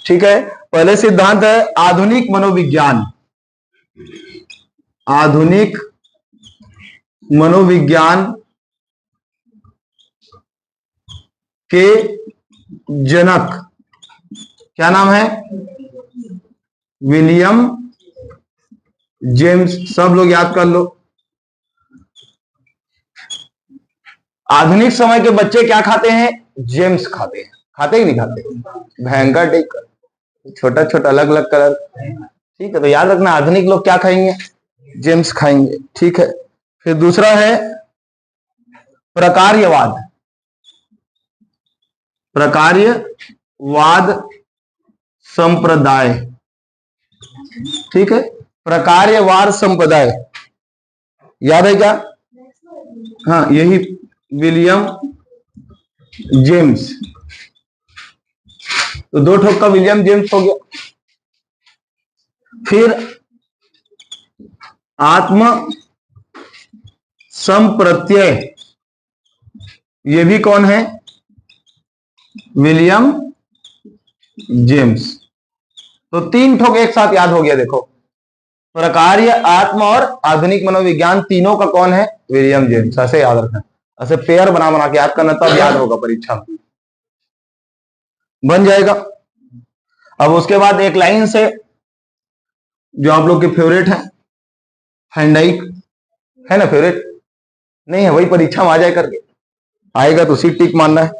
ठीक है, पहले सिद्धांत है आधुनिक मनोविज्ञान। आधुनिक मनोविज्ञान के जनक क्या नाम है? William James. सब लोग याद कर लो। आधुनिक समय के बच्चे क्या खाते हैं? जेम्स खाते हैं। खाते ही नहीं खाते? भयंकर टेक, छोटा छोटा अलग अलग कलर। ठीक है, तो याद रखना आधुनिक लोग क्या खाएंगे? जेम्स खाएंगे। ठीक है, फिर दूसरा है प्रकार्यवाद। प्रकार्यवाद संप्रदाय। ठीक है, प्रकार्यवाद संप्रदाय याद है क्या? हाँ, यही विलियम जेम्स। तो दो ठोक का विलियम जेम्स हो गया। फिर आत्म संप्रत्यय, ये भी कौन है? William James. तो तीन ठोक एक साथ याद हो गया। देखो, प्रकार्य, आत्म और आधुनिक मनोविज्ञान, तीनों का कौन है? William James. ऐसे याद रखना, ऐसे पेयर बना बना के याद करना, तब याद होगा परीक्षा में, बन जाएगा। अब उसके बाद एक लाइन से जो आप लोग के फेवरेट है, हैंडाइक है ना? फेवरेट नहीं है, वही परीक्षा में आ जाए करके आएगा तो सी टिक मानना है।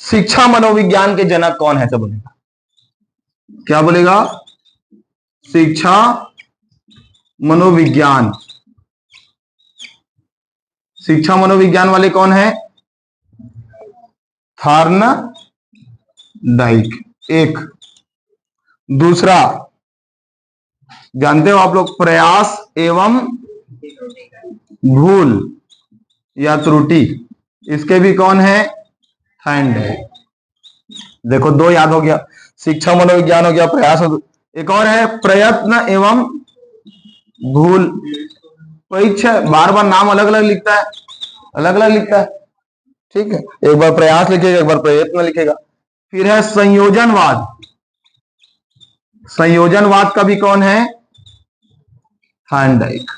शिक्षा मनोविज्ञान के जनक कौन है? सब बोलेगा, क्या बोलेगा? शिक्षा मनोविज्ञान। शिक्षा मनोविज्ञान वाले कौन है? थॉर्नडाइक। एक दूसरा जानते हो आप लोग, प्रयास एवं भूल या त्रुटि, इसके भी कौन है? थॉर्नडाइक। देखो, दो याद हो गया, शिक्षा मनोविज्ञान हो गया, प्रयास। एक और है प्रयत्न एवं भूल। परीक्षा बार बार नाम अलग अलग लिखता है, अलग अलग लिखता है। ठीक है, एक बार प्रयास लिखेगा, एक बार प्रयत्न लिखेगा। फिर है संयोजनवाद। संयोजनवाद का भी कौन है? थॉर्नडाइक।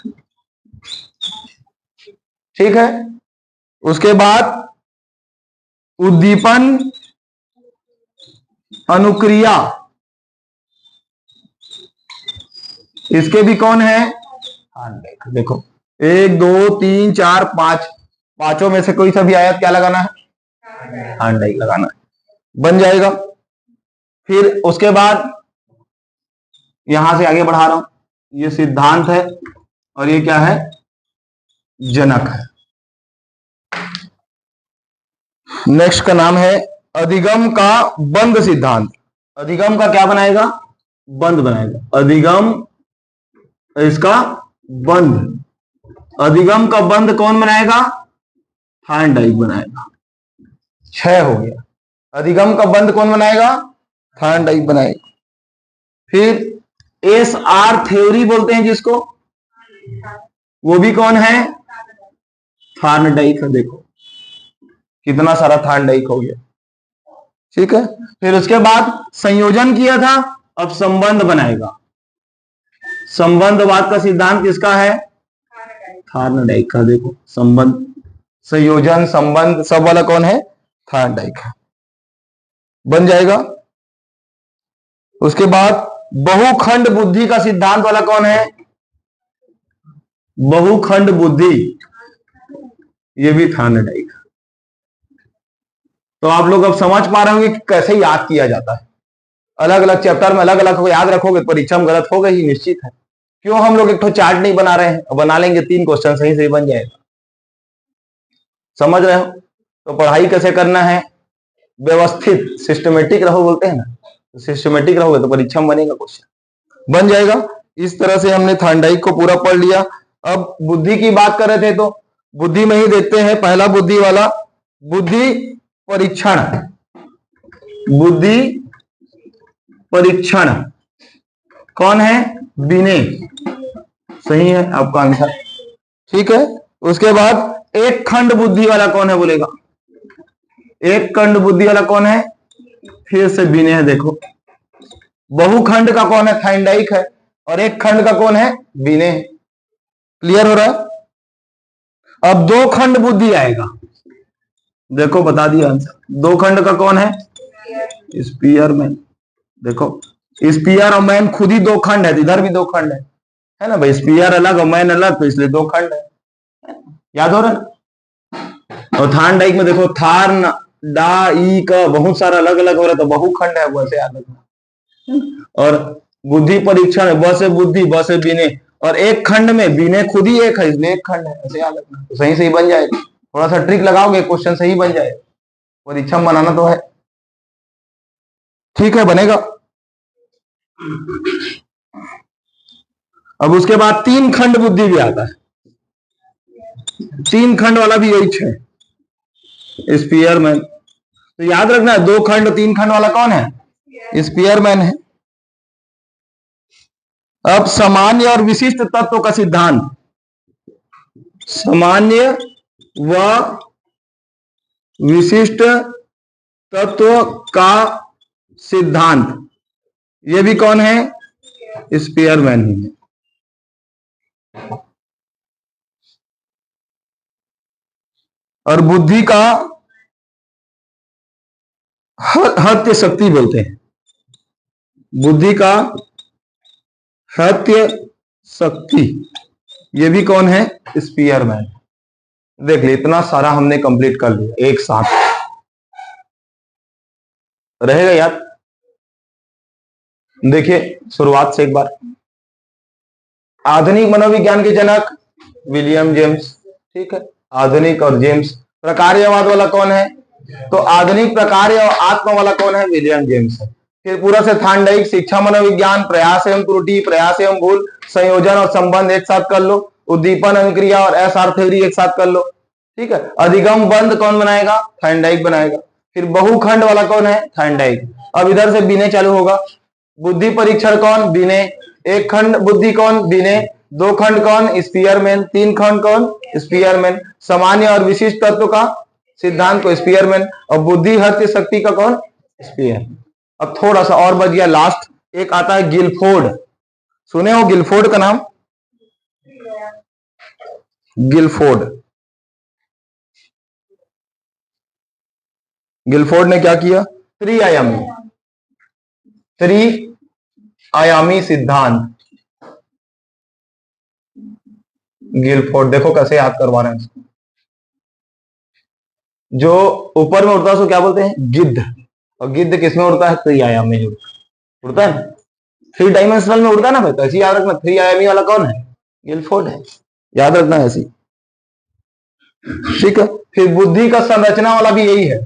ठीक है, उसके बाद उद्दीपन अनुक्रिया, इसके भी कौन है? थॉर्नडाइक। देखो, 1 2 3 4 5, पांचों में से कोई सा भी आयत क्या लगाना है? थॉर्नडाइक लगाना है, बन जाएगा। फिर उसके बाद यहां से आगे बढ़ा रहा हूं, ये सिद्धांत है और ये क्या है? जनक है। नेक्स्ट का नाम है अधिगम का बंद सिद्धांत। अधिगम का क्या बनाएगा? बंद बनाएगा। अधिगम, इसका बंद। अधिगम का बंद कौन बनाएगा? थॉर्नडाइक बनाएगा। 6 हो गया। अधिगम का बंद कौन बनाएगा? थॉर्नडाइक बनाएगा। फिर एसआर थ्योरी बोलते हैं जिसको, वो भी कौन है? थॉर्नडाइक है। देखो कितना सारा थॉर्नडाइक हो गया। ठीक है, फिर उसके बाद संयोजन किया था, अब संबंध बनाएगा। संबंधवाद का सिद्धांत किसका है? थॉर्नडाइक का। देखो, संबंध, संयोजन, संबंध सब वाला कौन है? थॉर्नडाइक है, बन जाएगा। उसके बाद बहुखंड बुद्धि का सिद्धांत वाला कौन है? बहुखंड बुद्धि, ये भी थॉर्नडाइक। तो आप लोग अब समझ पा रहे होंगे कि कैसे याद किया जाता है। अलग अलग चैप्टर में अलग अलग याद रखोगे, परीक्षा में गलत होगा ही निश्चित है। क्यों हम लोग एक तो चार्ट नहीं बना रहे हैं? बना लेंगे, 3 क्वेश्चन सही सही बन जाएगा। समझ रहे हो? तो पढ़ाई कैसे करना है? व्यवस्थित, सिस्टमेटिक रहो बोलते हैं ना, तो सिस्टमेटिक रहोगे तो परीक्षा में बनेगा, क्वेश्चन बन जाएगा। इस तरह से हमने थॉर्नडाइक को पूरा पढ़ लिया। अब बुद्धि की बात कर रहे थे, तो बुद्धि में ही देखते हैं पहला बुद्धि वाला, बुद्धि परीक्षण। बुद्धि परीक्षण कौन है? विनय। सही है आपका आंसर। ठीक है, उसके बाद एक खंड बुद्धि वाला कौन है बोलेगा? एक खंड बुद्धि वाला कौन है? फिर से विनय। देखो बहुखंड का कौन है? थाइंडाइक है। और एक खंड का कौन है? विनय। क्लियर हो रहा है? अब दो खंड बुद्धि आएगा। देखो बता दिया आंसर। दो खंड का कौन है? स्पीयरमैन। देखो स्पीयर और मैन खुद ही दो खंड है, तो इधर भी दो खंड है ना भाई। स्पीयर अलग और मैन अलग, तो इसलिए दो खंड है। याद हो रहा है ना? और थार्नडाइक में देखो थार्न डा ई का बहुत सारा अलग अलग हो रहा है, तो बहुखंड है, वैसे याद रखना। और बुद्धि परीक्षण है, ब से बुद्धि, ब से विनय, और एक खंड में विनय खुद ही एक है, इसलिए एक खंड है, ऐसे याद रखना। तो सही सही बन जाएगा। थोड़ा सा ट्रिक लगाओगे क्वेश्चन सही बन जाएगा। परीक्षा में बनाना तो है। ठीक है, बनेगा। अब उसके बाद तीन खंड बुद्धि भी आता है। तीन खंड वाला भी यही है, स्पीयरमैन। तो याद रखना, दो खंड तीन खंड वाला कौन है? स्पीयरमैन है। अब सामान्य और विशिष्ट तत्व का सिद्धांत। सामान्य व विशिष्ट तत्व का सिद्धांत, ये भी कौन है? स्पीयरमैन ही है। और बुद्धि का हत्य शक्ति बोलते हैं। बुद्धि का हत्य शक्ति, ये भी कौन है? स्पीयरमैन। देख ले, इतना सारा हमने कंप्लीट कर लिया एक साथ। रहेगा याद? देखिए शुरुआत से एक बार। आधुनिक मनोविज्ञान के जनक विलियम जेम्स। ठीक है, आधुनिक और जेम्स। प्रकार्यवाद वाला कौन है? तो आधुनिक प्रकार्य और आत्मा वाला कौन है? विलियम जेम्स है। फिर पूरा से थार्नडाइक शिक्षा मनोविज्ञान, प्रयास एवं त्रुटि, प्रयास एवं भूल, संयोजन और संबंध एक साथ कर लो, उद्दीपन अनुक्रिया और एसआर थ्योरी एक साथ कर लो। ठीक है, अधिगम बंद कौन बनाएगा? थार्नडाइक बनाएगा। फिर बहुखंड वाला कौन है? थार्नडाइक। अब इधर से विनय चालू होगा। बुद्धि परीक्षण कौन? विनय। एक खंड बुद्धि कौन? विनय। दो खंड कौन? स्पीयरमैन। तीन खंड कौन? स्पीयरमैन। सामान्य और विशिष्ट तत्व का सिद्धांत को स्पीयरमैन। और बुद्धि हत्य शक्ति का कौन? स्पीयर। अब थोड़ा सा और बच गया, लास्ट एक आता है गिलफोर्ड। सुने हो गिलफोर्ड का नाम? गिलफोर्ड। गिलफोर्ड ने क्या किया? त्रिआयामी सिद्धांत। गिलफोर्ड, देखो कैसे याद करवा रहे हैं। जो ऊपर में उड़ता है उसको क्या बोलते हैं? गिद्ध। और गिद्ध किसमें उड़ता है? त्रिआयाम में उड़ता है। 3 डायमेंशनल में उड़ता है ना भाई, तो ऐसी याद रखना। 3 आयामी वाला कौन है? गिलफोर्ड है। याद रखना ऐसी। ठीक है, फिर बुद्धि का संरचना वाला भी यही है।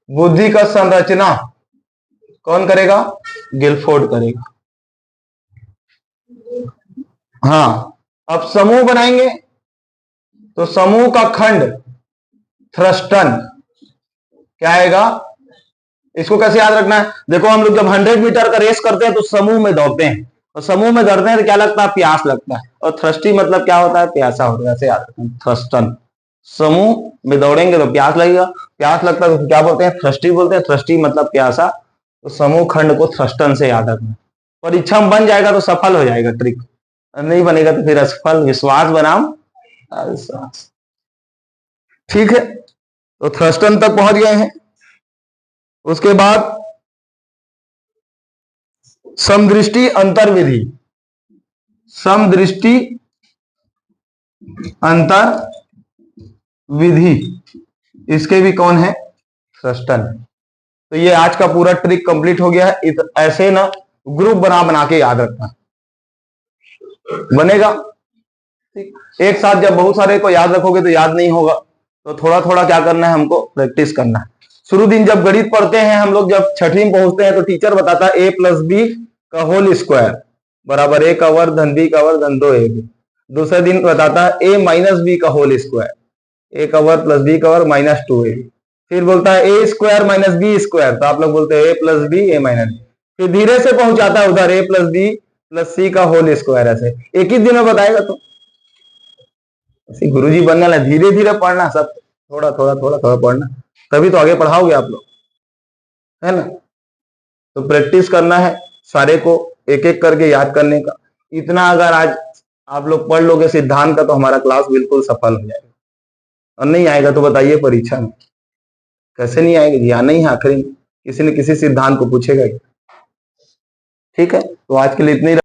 बुद्धि का संरचना कौन करेगा? गिलफोर्ड करेगा। हाँ, अब समूह बनाएंगे तो समूह का खंड थ्रस्टन क्या आएगा? इसको कैसे याद रखना है? देखो हम लोग जब 100 मीटर का रेस करते हैं तो समूह में दौड़ते हैं, और समूह में दौड़ते हैं तो क्या लगता है? प्यास लगता है। और थ्रस्टी मतलब क्या होता है? प्यासा होता है। ऐसे याद रखना, थ्रस्टन। समूह में दौड़ेंगे तो प्यास लगेगा, प्यास लगता है तो क्या बोलते हैं? थ्रस्टी बोलते हैं। थ्रस्टी मतलब प्यासा। तो समूह खंड को थ्रस्टन से याद रखना। परीक्षा में बन जाएगा तो सफल हो जाएगा ट्रिक, नहीं बनेगा तो फिर असफल। विश्वास बनाम अविश्वास। ठीक है, तो थ्रस्टन तक पहुंच गए हैं। उसके बाद समदृष्टि अंतर विधि। समदृष्टि अंतर विधि, इसके भी कौन है? थ्रस्टन। तो ये आज का पूरा ट्रिक कंप्लीट हो गया है। ऐसे ना ग्रुप बना के याद रखना, बनेगा। एक साथ जब बहुत सारे को याद रखोगे तो याद नहीं होगा, तो थोड़ा थोड़ा क्या करना है? हमको प्रैक्टिस करना है। शुरू दिन जब गणित पढ़ते हैं हम लोग, जब छठी में पहुंचते हैं तो टीचर बताता है a + b का होल स्क्वायर बराबर a का वर्ग धन b का वर्ग धन 2ab। दूसरे दिन बताता है a - b का होल स्क्वायर, a का वर्ग प्लस b का वर्ग माइनस 2ab। फिर बोलता है a square minus b square, तो आप लोग बोलते हैं a + b a - b। फिर धीरे से पहुंचाता है उधर a + b + c का होल स्क्वायर। ऐसे एक ही दिन में बताएगा। तो गुरुजी बनना है, धीरे धीरे पढ़ना, सब थोड़ा थोड़ा थोड़ा थोड़ा पढ़ना, तभी तो आगे पढ़ाओगे आप लोग, है ना। तो प्रैक्टिस करना है सारे को, एक एक करके याद करने का। इतना अगर आज आप लोग पढ़ लोगे सिद्धांत का तो हमारा क्लास बिल्कुल सफल हो जाएगा। और नहीं आएगा तो बताइए परीक्षा में कैसे नहीं आएगा, ध्यान नहीं है आखिरी में किसी न किसी सिद्धांत को पूछेगा। ठीक है, तो आज के लिए इतनी